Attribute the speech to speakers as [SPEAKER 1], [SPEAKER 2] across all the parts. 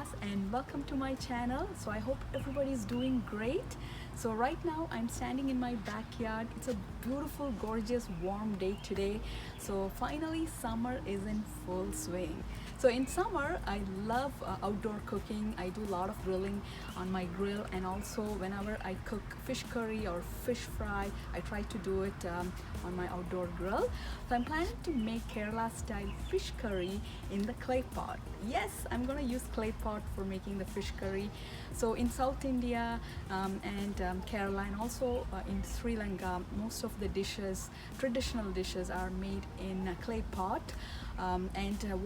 [SPEAKER 1] class and welcome to my channel. So I hope everybody is doing great. So right now I'm standing in my backyard. It's a beautiful, gorgeous, warm day today. So finally summer is in full swing. So in summer I love outdoor cooking. I do a lot of grilling on my grill, and also whenever I cook fish curry or fish fry, I try to do it on my outdoor grill. So I'm planning to make Kerala style fish curry in the clay pot. Yes, I'm gonna use clay pot for making the fish curry. So in South India and Kerala, and also in Sri Lanka, most of the dishes, traditional dishes, are made in clay pot.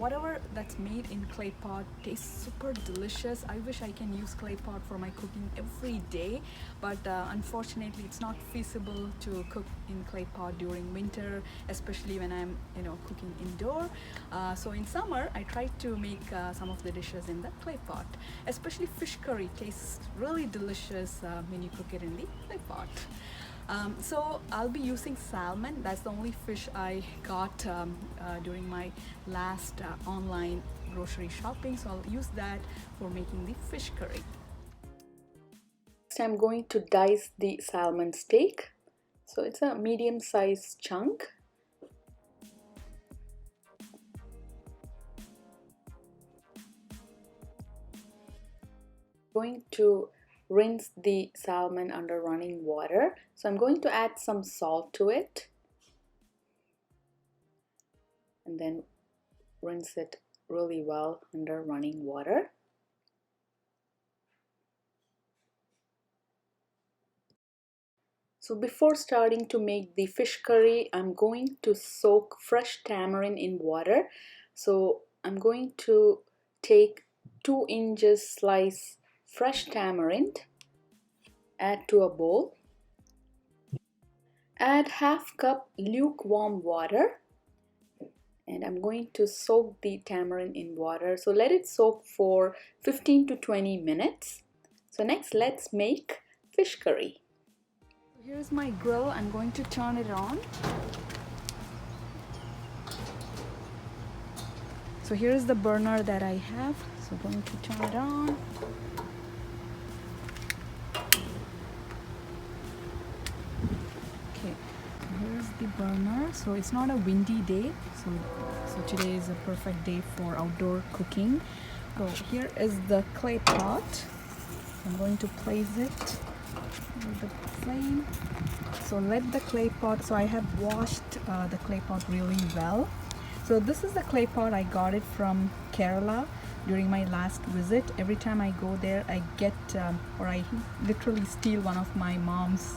[SPEAKER 1] Whatever that's made in clay pot tastes super delicious. I wish I can use clay pot for my cooking every day, but unfortunately it's not feasible to cook in clay pot during winter, especially when I'm cooking indoor. So in summer I try to make some of the dishes in the clay pot. Especially fish curry tastes really delicious when you cook it in the clay pot. So I'll be using salmon. That's the only fish I got during my last online grocery shopping. So I'll use that for making the fish curry. Next, I'm going to dice the salmon steak. So it's a medium-sized chunk. Going to rinse the salmon under running water. So I'm going to add some salt to it and then rinse it really well under running water. So before starting to make the fish curry, I'm going to soak fresh tamarind in water. So I'm going to take 2 inches slice fresh tamarind, add to a bowl, add half cup lukewarm water, and I'm going to soak the tamarind in water. So let it soak for 15 to 20 minutes. So next let's make fish curry. Here's my grill. I'm going to turn it on. So here's the burner that I have. So I'm going to turn it on. Okay, here's the burner. So it's not a windy day. So today is a perfect day for outdoor cooking. So here is the clay pot. I'm going to place it with the flame. So let the clay pot, so I have washed the clay pot really well. So this is the clay pot. I got it from Kerala during my last visit. Every time I go there I get or I literally steal one of my mom's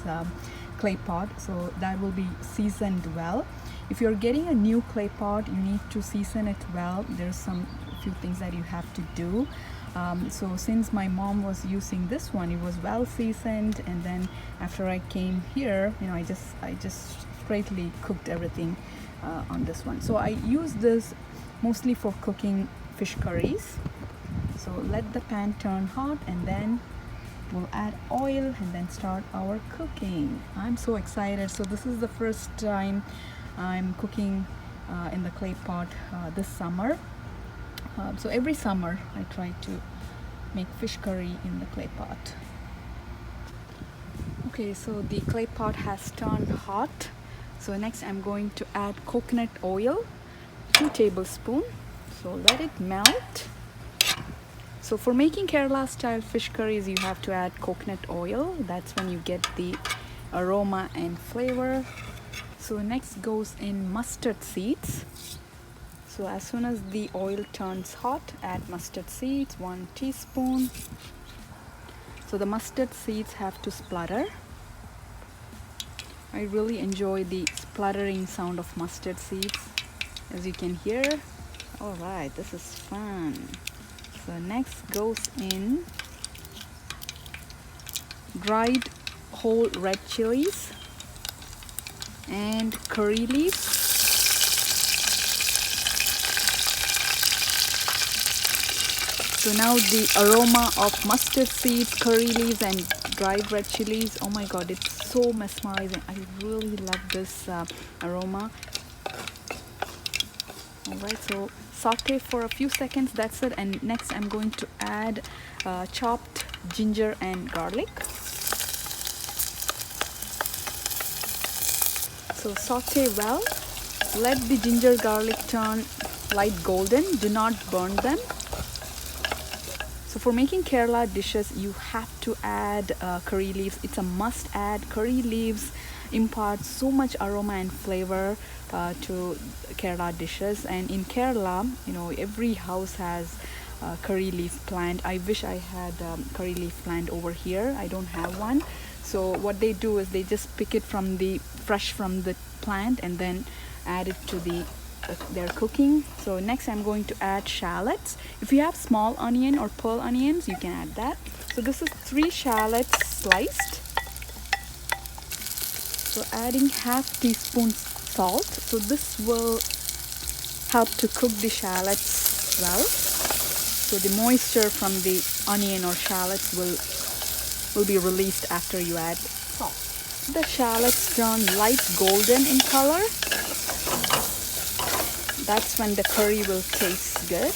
[SPEAKER 1] clay pot, so that will be seasoned well. If you're getting a new clay pot, you need to season it well. There's few things that you have to do. So since my mom was using this one, it was well seasoned, and then after I came here, I just straightly cooked everything on this one. So I use this mostly for cooking fish curries. So let the pan turn hot, and then we'll add oil and then start our cooking. I'm so excited. So this is the first time I'm cooking in the clay pot this summer. So every summer I try to make fish curry in the clay pot. Okay, so the clay pot has turned hot. So next I'm going to add coconut oil, 2 tablespoons. So let it melt. So for making Kerala style fish curries, you have to add coconut oil. That's when you get the aroma and flavor. So next goes in mustard seeds. So as soon as the oil turns hot, add mustard seeds, 1 teaspoon. So the mustard seeds have to splutter. I really enjoy the spluttering sound of mustard seeds, as you can hear. Alright, this is fun. So next goes in dried whole red chilies and curry leaves. So now the aroma of mustard seeds, curry leaves and dried red chilies, oh my god, it's so mesmerizing. I really love this aroma. Alright, so saute for a few seconds, that's it. And next I'm going to add chopped ginger and garlic. So saute well. Let the ginger garlic turn light golden. Do not burn them. So for making Kerala dishes, you have to add curry leaves. It's a must add. Curry leaves impart so much aroma and flavor to Kerala dishes. And in Kerala, you know, every house has curry leaf plant. I wish I had curry leaf plant over here. I don't have one. So what they do is they just pick it from the fresh from the plant and then add it to their cooking. So next I'm going to add shallots. If you have small onion or pearl onions, you can add that. So this is 3 shallots sliced. So adding half teaspoon salt. So this will help to cook the shallots well. So the moisture from the onion or shallots will be released after you add salt. The shallots turn light golden in color. That's when the curry will taste good.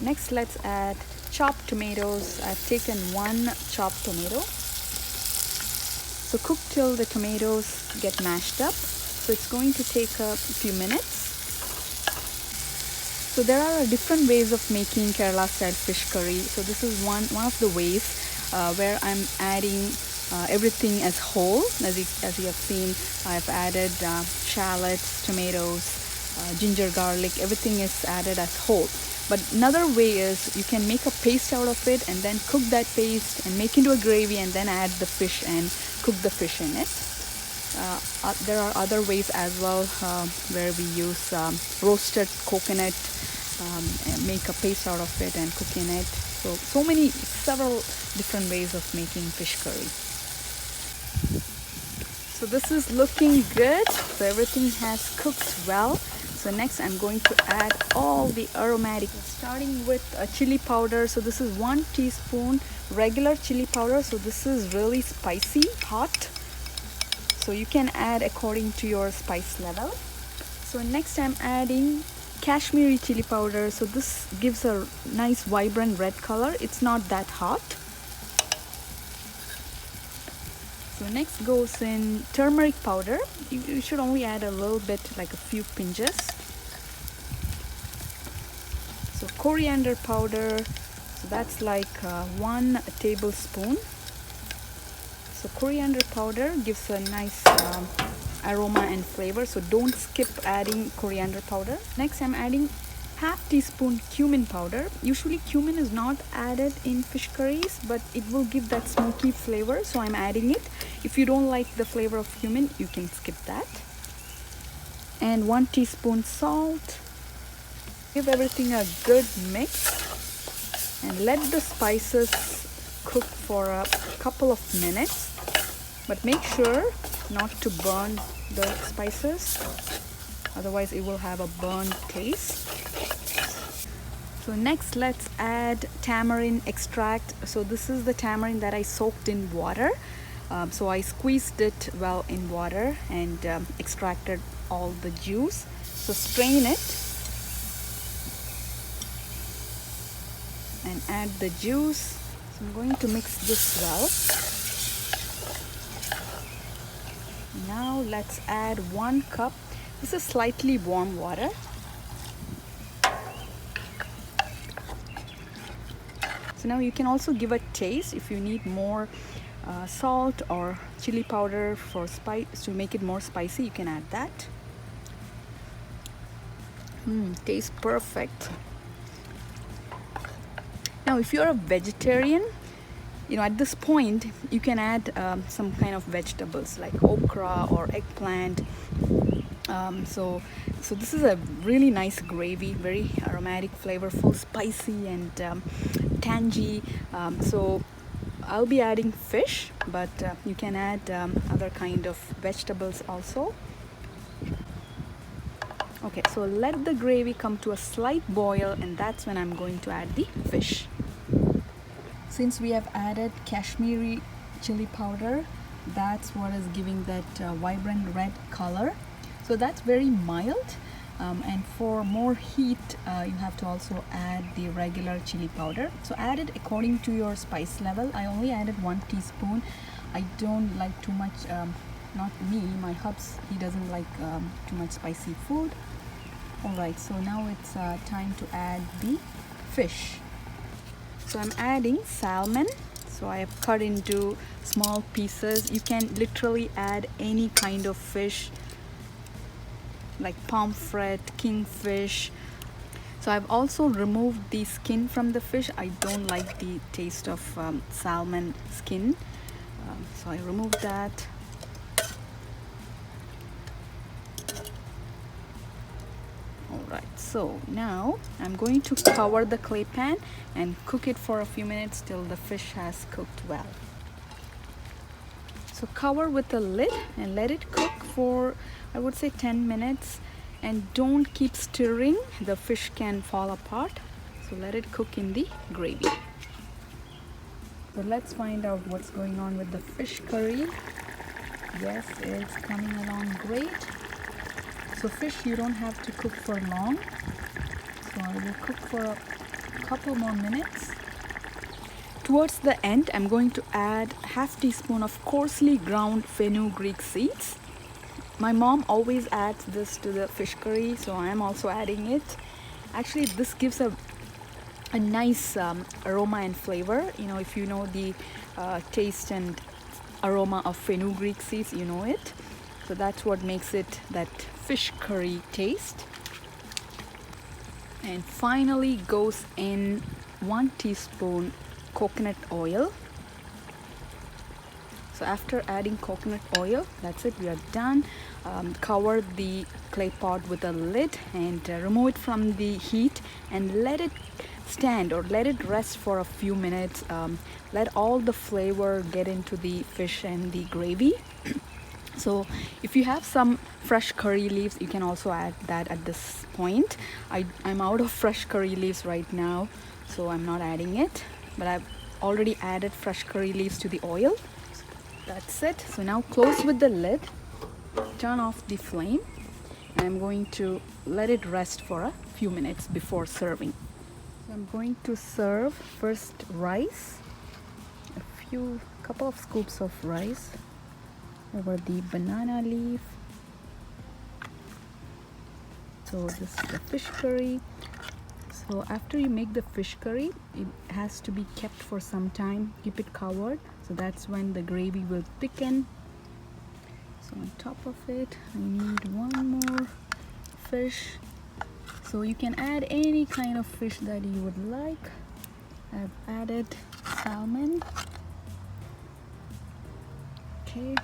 [SPEAKER 1] Next, let's add chopped tomatoes. I've taken 1 chopped tomato. So cook till the tomatoes get mashed up. So it's going to take a few minutes. So there are different ways of making Kerala style fish curry. So this is one of the ways where I'm adding everything as whole. As you have seen, I've added shallots, tomatoes, ginger, garlic. Everything is added as whole. But another way is you can make a paste out of it and then cook that paste and make into a gravy and then add the fish and cook the fish in it. There are other ways as well where we use roasted coconut, make a paste out of it and cook in it. So several different ways of making fish curry. So this is looking good. So everything has cooked well. So next I'm going to add all the aromatic, starting with chili powder. So this is 1 teaspoon regular chili powder. So this is really spicy, hot. So you can add according to your spice level. So next I'm adding Kashmiri chili powder. So this gives a nice vibrant red color. It's not that hot. So next goes in turmeric powder. You should only add a little bit, like a few pinches. So coriander powder. So that's like 1 tablespoon. So coriander powder gives a nice aroma and flavor. So don't skip adding coriander powder. Next I'm adding half teaspoon cumin powder. Usually cumin is not added in fish curries, but it will give that smoky flavor, so I'm adding it. If you don't like the flavor of cumin, you can skip that. And 1 teaspoon salt. Give everything a good mix and let the spices cook for a couple of minutes, but make sure not to burn the spices, otherwise it will have a burnt taste. So next let's add tamarind extract. So this is the tamarind that I soaked in water. So I squeezed it well in water and extracted all the juice. So strain it and add the juice. So I'm going to mix this well. Now let's add 1 cup. This is slightly warm water. So now you can also give a taste. If you need more salt or chili powder for spice to make it more spicy, you can add that. Tastes perfect. Now if you're a vegetarian, you know, at this point you can add some kind of vegetables like okra or eggplant. So this is a really nice gravy, very aromatic, flavorful, spicy and tangy. So I'll be adding fish, but you can add other kind of vegetables also. Okay, so let the gravy come to a slight boil, and that's when I'm going to add the fish. Since we have added Kashmiri chili powder, that's what is giving that vibrant red color. So that's very mild. And for more heat, you have to also add the regular chili powder. So add it according to your spice level. I only added 1 teaspoon. I don't like too much, not me, my hubs, he doesn't like too much spicy food. Alright, so now it's time to add the fish. So I'm adding salmon. So I have cut into small pieces. You can literally add any kind of fish, like pomfret, kingfish. So I've also removed the skin from the fish. I don't like the taste of salmon skin, so I removed that. Alright, so now I'm going to cover the clay pan and cook it for a few minutes till the fish has cooked well. So cover with a lid and let it cook for, I would say, 10 minutes. And don't keep stirring, the fish can fall apart. So let it cook in the gravy. So let's find out what's going on with the fish curry. Yes, it's coming along great. So fish you don't have to cook for long. So I will cook for a couple more minutes. Towards the end, I'm going to add half teaspoon of coarsely ground fenugreek seeds. My mom always adds this to the fish curry, so I am also adding it. Actually, this gives a nice aroma and flavor. You know, if you know the taste and aroma of fenugreek seeds, you know it. So that's what makes it that fish curry taste. And finally goes in 1 teaspoon coconut oil. So after adding coconut oil, that's it, we are done. Cover the clay pot with a lid and remove it from the heat and let it stand or let it rest for a few minutes. Let all the flavor get into the fish and the gravy. So if you have some fresh curry leaves, you can also add that at this point. I'm out of fresh curry leaves right now, so I'm not adding it, but I've already added fresh curry leaves to the oil. That's it. So now close with the lid, turn off the flame, and I'm going to let it rest for a few minutes before serving. So I'm going to serve first rice, couple of scoops of rice over the banana leaf. So this is the fish curry. So after you make the fish curry, it has to be kept for some time. Keep it covered. So that's when the gravy will thicken. So on top of it, I need 1 more fish. So you can add any kind of fish that you would like. I've added salmon. Okay.